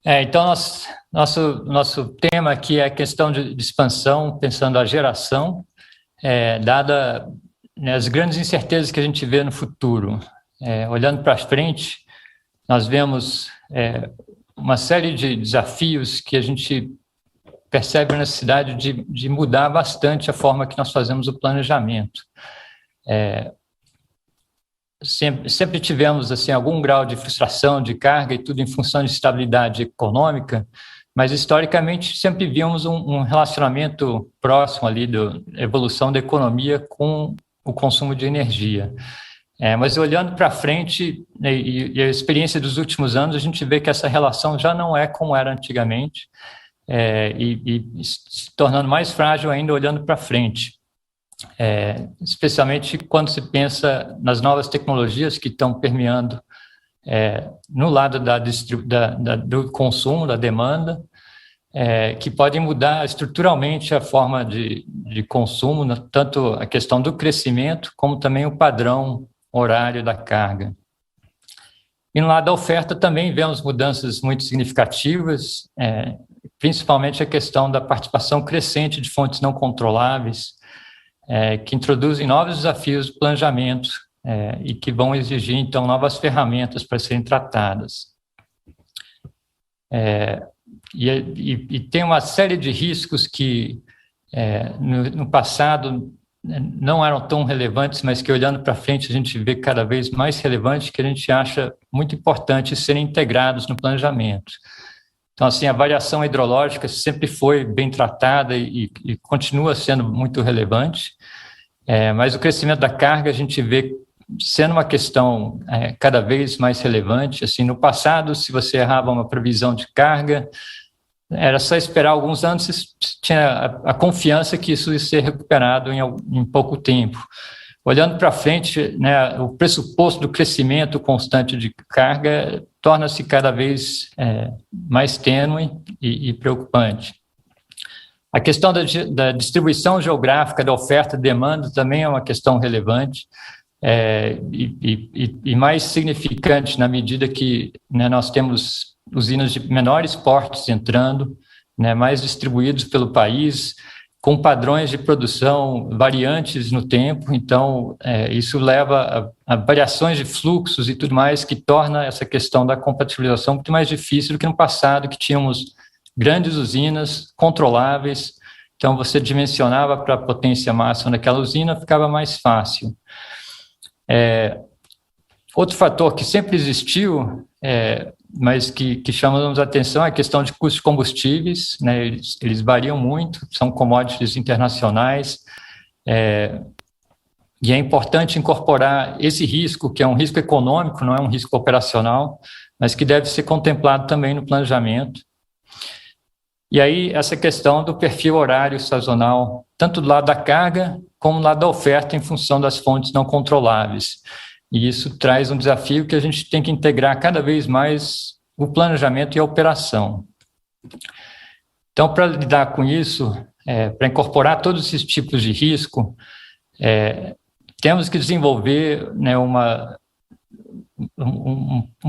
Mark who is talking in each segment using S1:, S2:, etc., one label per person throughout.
S1: Então, nosso tema aqui é a questão de expansão, pensando a geração, dada, né, as grandes incertezas que a gente vê no futuro. Olhando para frente, nós vemos uma série de desafios que a gente percebe a necessidade de mudar bastante a forma que nós fazemos o planejamento. Sempre tivemos assim algum grau de frustração, de carga e tudo em função de estabilidade econômica, mas historicamente sempre vimos um relacionamento próximo ali da evolução da economia com o consumo de energia. Mas olhando para frente, e a experiência dos últimos anos, a gente vê que essa relação já não é como era antigamente, e se tornando mais frágil ainda olhando para frente. Especialmente quando se pensa nas novas tecnologias que estão permeando no lado do consumo, da demanda, que podem mudar estruturalmente a forma de consumo, tanto a questão do crescimento, como também o padrão horário da carga. E no lado da oferta também vemos mudanças muito significativas, principalmente a questão da participação crescente de fontes não controláveis, que introduzem novos desafios do planejamento e que vão exigir, então, novas ferramentas para serem tratadas. E tem uma série de riscos que, no passado, não eram tão relevantes, mas que, olhando para frente, a gente vê cada vez mais relevantes, que a gente acha muito importante serem integrados no planejamento. Então, assim, a variação hidrológica sempre foi bem tratada e continua sendo muito relevante, mas o crescimento da carga a gente vê sendo uma questão cada vez mais relevante. Assim, no passado, se você errava uma previsão de carga, era só esperar alguns anos, você tinha a confiança que isso ia ser recuperado em pouco tempo. Olhando para frente, né, o pressuposto do crescimento constante de carga torna-se cada vez mais tênue e preocupante. A questão da distribuição geográfica da oferta e demanda também é uma questão relevante e mais significante na medida que, né, nós temos usinas de menores portes entrando, né, mais distribuídos pelo país, com padrões de produção variantes no tempo. Então, isso leva a variações de fluxos e tudo mais, que torna essa questão da compatibilização muito mais difícil do que no passado, que tínhamos grandes usinas controláveis. Então, você dimensionava para a potência máxima daquela usina, ficava mais fácil. Outro fator que sempre existiu, mas que chamamos a atenção, é a questão de custos de combustíveis, né? Eles variam muito, são commodities internacionais, e é importante incorporar esse risco, que é um risco econômico, não é um risco operacional, mas que deve ser contemplado também no planejamento. E aí, essa questão do perfil horário sazonal, tanto do lado da carga, como do lado da oferta, em função das fontes não controláveis. E isso traz um desafio que a gente tem que integrar cada vez mais o planejamento e a operação. Então, para lidar com isso, para incorporar todos esses tipos de risco, temos que desenvolver, né, um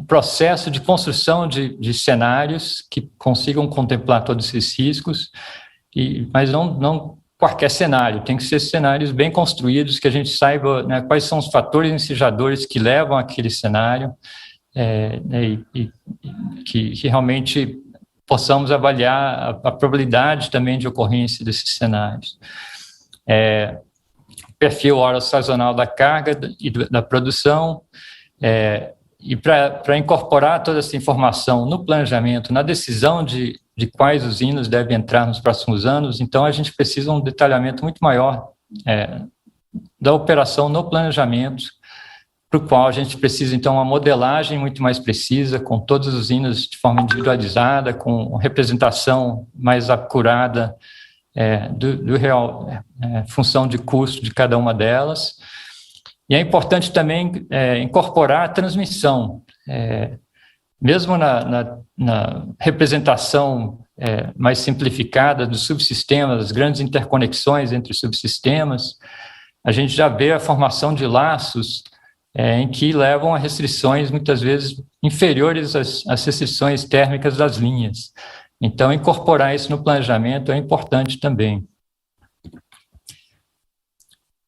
S1: processo de construção de cenários que consigam contemplar todos esses riscos, mas não qualquer cenário, tem que ser cenários bem construídos, que a gente saiba, né, quais são os fatores ensejadores que levam àquele cenário, e que realmente possamos avaliar a probabilidade também de ocorrência desses cenários. Perfil hora sazonal da carga e da produção, e para incorporar toda essa informação no planejamento, na decisão de quais usinas devem entrar nos próximos anos, então a gente precisa de um detalhamento muito maior da operação no planejamento, para o qual a gente precisa, então, uma modelagem muito mais precisa, com todas as usinas de forma individualizada, com representação mais acurada do real função de custo de cada uma delas. E é importante também incorporar a transmissão, mesmo na representação mais simplificada dos subsistemas, das grandes interconexões entre subsistemas, a gente já vê a formação de laços em que levam a restrições, muitas vezes, inferiores às restrições térmicas das linhas. Então, incorporar isso no planejamento é importante também.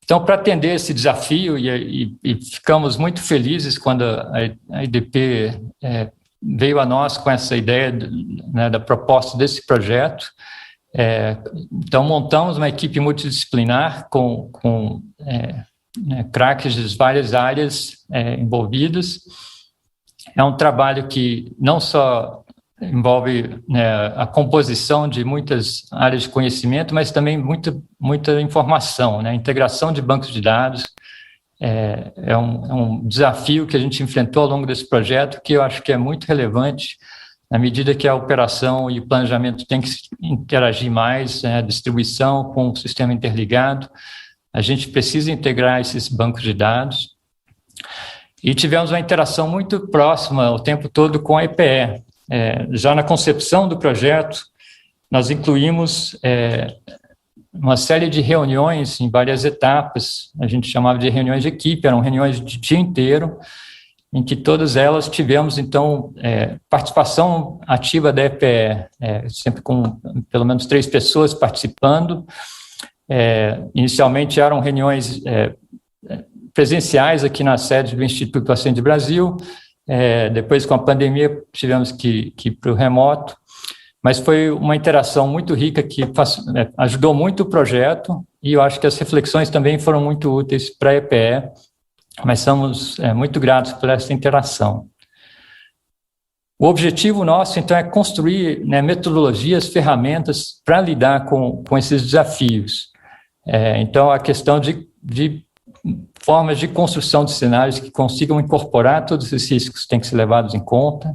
S1: Então, para atender esse desafio, e ficamos muito felizes quando a IDP veio a nós com essa ideia da proposta desse projeto. Então, montamos uma equipe multidisciplinar com craques de várias áreas envolvidas. É um trabalho que não só envolve a composição de muitas áreas de conhecimento, mas também muita informação, a integração de bancos de dados. É um desafio que a gente enfrentou ao longo desse projeto, que eu acho que é muito relevante, na medida que a operação e o planejamento têm que interagir mais, a distribuição com o sistema interligado, a gente precisa integrar esses bancos de dados. E tivemos uma interação muito próxima o tempo todo com a EPE. Já na concepção do projeto, nós incluímos uma série de reuniões em várias etapas, a gente chamava de reuniões de equipe, eram reuniões de dia inteiro, em que todas elas tivemos, então, participação ativa da EPE, sempre com pelo menos 3 pessoas participando. Inicialmente eram reuniões presenciais aqui na sede do Instituto Ascend Brasil. Depois, com a pandemia, tivemos que ir para o remoto, mas foi uma interação muito rica que ajudou muito o projeto, e eu acho que as reflexões também foram muito úteis para a EPE, mas somos muito gratos por essa interação. O objetivo nosso, então, é construir metodologias, ferramentas para lidar com esses desafios. Então, a questão de formas de construção de cenários que consigam incorporar todos esses riscos que têm que ser levados em conta,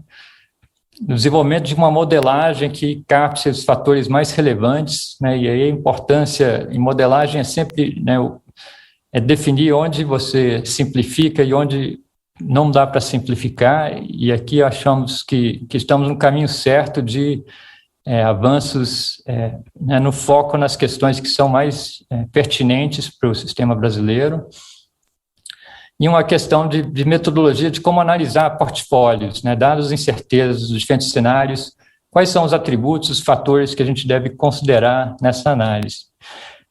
S1: o desenvolvimento de uma modelagem que capte os fatores mais relevantes, e aí a importância em modelagem é sempre definir onde você simplifica e onde não dá para simplificar, e aqui achamos que estamos no caminho certo de avanços no foco nas questões que são mais pertinentes para o sistema brasileiro, e uma questão de metodologia de como analisar portfólios, dados incertezas dos diferentes cenários, quais são os atributos, os fatores que a gente deve considerar nessa análise.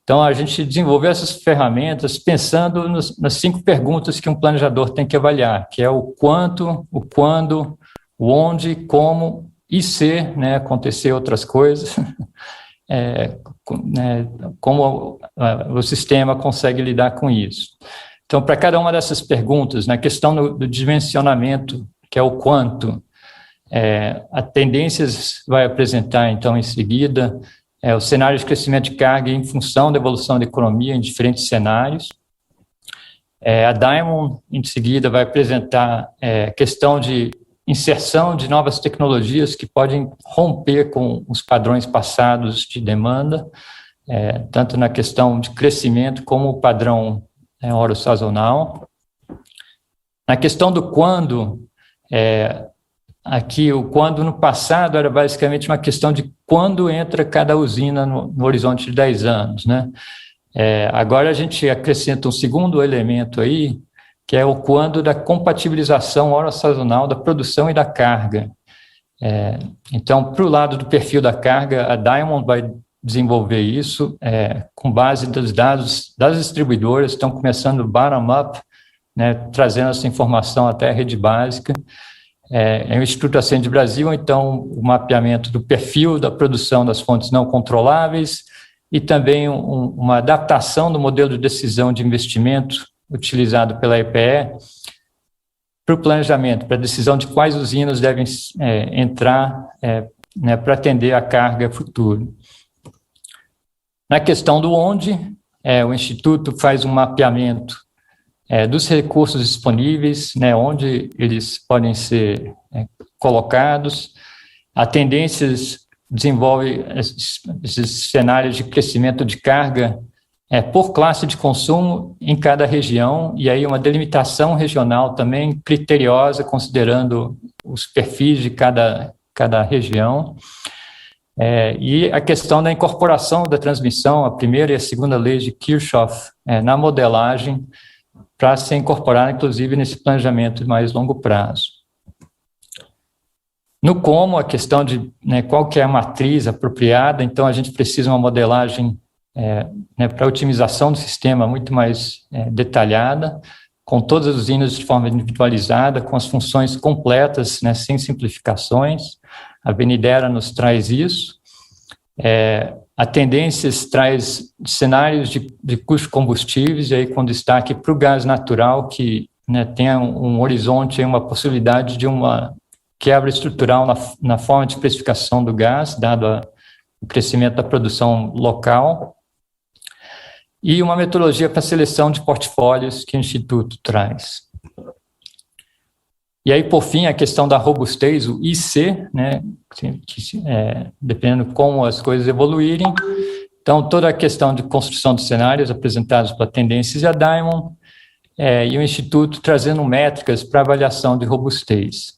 S1: Então, a gente desenvolveu essas ferramentas pensando nas 5 perguntas que um planejador tem que avaliar, que é o quanto, o quando, o onde, como e se acontecer outras coisas, como o sistema consegue lidar com isso. Então, para cada uma dessas perguntas, na questão do dimensionamento, que é o quanto, a tendências vai apresentar, então, em seguida, o cenário de crescimento de carga em função da evolução da economia em diferentes cenários. A Diamond, em seguida, vai apresentar a questão de inserção de novas tecnologias que podem romper com os padrões passados de demanda, tanto na questão de crescimento como o padrão oro-sazonal. Na questão do quando, aqui o quando no passado era basicamente uma questão de quando entra cada usina no horizonte de 10 anos, agora a gente acrescenta um segundo elemento aí, que é o quando da compatibilização oro-sazonal da produção e da carga. Então, para o lado do perfil da carga, a Diamond vai desenvolver isso com base dos dados das distribuidoras, estão começando bottom-up, trazendo essa informação até a rede básica. O Instituto Ascend Brasil, então, o mapeamento do perfil da produção das fontes não controláveis e também uma adaptação do modelo de decisão de investimento utilizado pela EPE para o planejamento, para a decisão de quais usinas devem entrar para atender a carga futura. Na questão do onde, o Instituto faz um mapeamento dos recursos disponíveis, onde eles podem ser colocados. A tendências desenvolve esses cenários de crescimento de carga por classe de consumo em cada região, e aí uma delimitação regional também criteriosa, considerando os perfis de cada região. E a questão da incorporação da transmissão, a primeira e a segunda lei de Kirchhoff, na modelagem, para ser incorporada, inclusive, nesse planejamento de mais longo prazo. No como, a questão de qual que é a matriz apropriada, então a gente precisa de uma modelagem para otimização do sistema muito mais detalhada, com todas as usinas de forma individualizada, com as funções completas, sem simplificações. A Benidera nos traz isso. A Tendências traz cenários de custo de combustíveis, e aí com destaque para o gás natural, que tem um horizonte, uma possibilidade de uma quebra estrutural na forma de precificação do gás, dado o crescimento da produção local, e uma metodologia para seleção de portfólios que o Instituto traz. E aí, por fim, a questão da robustez, o IC, dependendo como as coisas evoluírem. Então, toda a questão de construção de cenários apresentados pela Tendências e a Diamond, e o Instituto trazendo métricas para avaliação de robustez.